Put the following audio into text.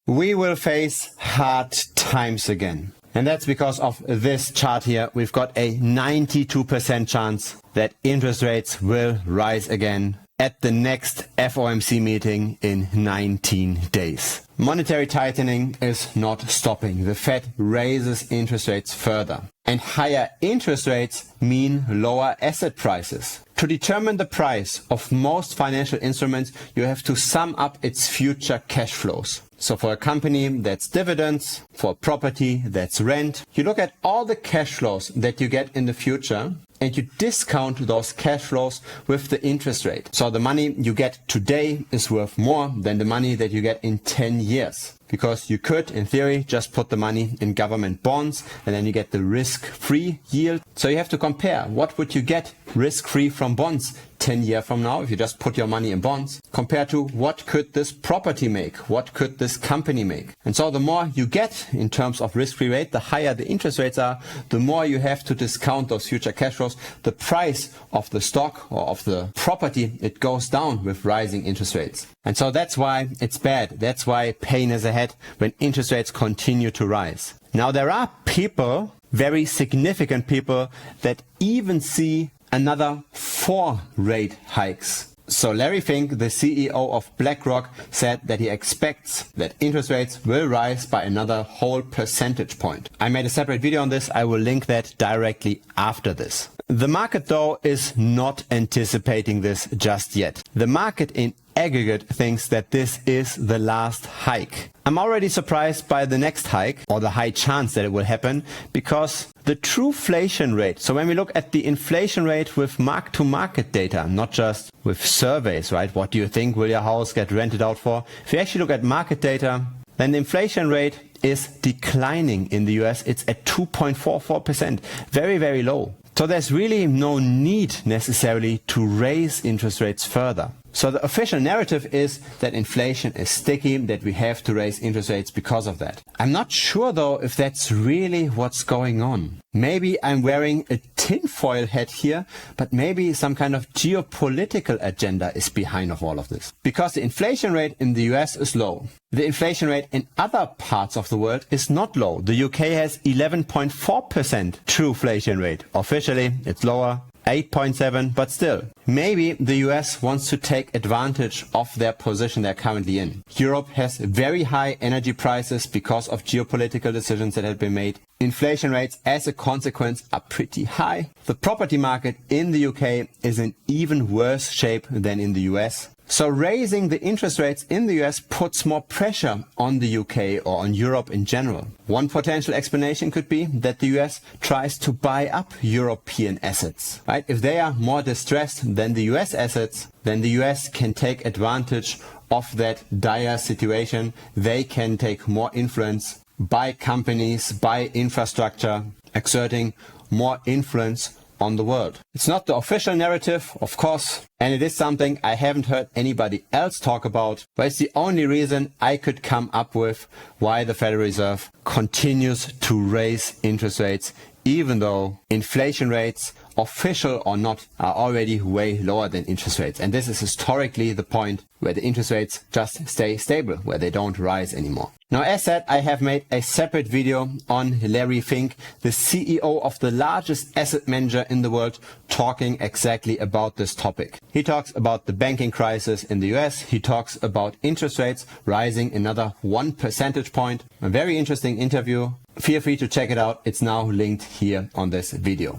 We will face hard times again. And that's because of this chart here. We've got a 92% chance that interest rates will rise again at the next FOMC meeting in 19 days. Monetary tightening is not stopping. The Fed raises interest rates further. And higher interest rates mean lower asset prices. To determine the price of most financial instruments, you have to sum up its future cash flows. So for a company, that's dividends. For a property, that's rent. You look at all the cash flows that you get in the future and you discount those cash flows with the interest rate. So the money you get today is worth more than the money that you get in 10 years. Because you could, in theory, just put the money in government bonds and then you get the risk-free yield. So you have to compare what would you get risk-free from bonds 10 years from now if you just put your money in bonds compared to what could this property make, what could this company make. And so the more you get in terms of risk-free rate, the higher the interest rates are, the more you have to discount those future cash flows. The price of the stock or of the property, it goes down with rising interest rates. And so that's why it's bad. That's why pain is ahead when interest rates continue to rise. Now there are people, very significant people, that even see another 4 rate hikes. So Larry Fink, the CEO of BlackRock, said that he expects that interest rates will rise by another whole percentage point. I made a separate video on this. I will link that directly after this. The market, though, is not anticipating this just yet. The market in aggregate thinks that this is the last hike. I'm already surprised by the next hike, or the high chance that it will happen, because the true inflation rate, so when we look at the inflation rate with mark-to-market data, not just with surveys, right? What do you think will your house get rented out for? If you actually look at market data, then the inflation rate is declining in the US. It's at 2.44%, very, very low. So there's really no need necessarily to raise interest rates further. So the official narrative is that inflation is sticky, that we have to raise interest rates because of that. I'm not sure though if that's really what's going on. Maybe I'm wearing a tinfoil hat here, but maybe some kind of geopolitical agenda is behind of all of this. Because the inflation rate in the US is low. The inflation rate in other parts of the world is not low. The UK has 11.4% true inflation rate. Officially, it's lower. 8.7, but still. Maybe the US wants to take advantage of their position they're currently in. Europe has very high energy prices because of geopolitical decisions that have been made. Inflation rates as a consequence are pretty high. The property market in the UK is in even worse shape than in the US. So raising the interest rates in the US puts more pressure on the UK or on Europe in general. One potential explanation could be that the US tries to buy up European assets, right? If they are more distressed than the US assets, then the US can take advantage of that dire situation. They can take more influence, buy companies, buy infrastructure, exerting more influence on the world. It's not the official narrative, of course, and it is something I haven't heard anybody else talk about, but it's the only reason I could come up with why the Federal Reserve continues to raise interest rates, even though inflation rates, official or not, are already way lower than interest rates. And this is historically the point where the interest rates just stay stable, where they don't rise anymore. Now, as said, I have made a separate video on Larry Fink, the CEO of the largest asset manager in the world, talking exactly about this topic. He talks about the banking crisis in the US. He talks about interest rates rising another 1 percentage point. A very interesting interview. Feel free to check it out. It's now linked here on this video.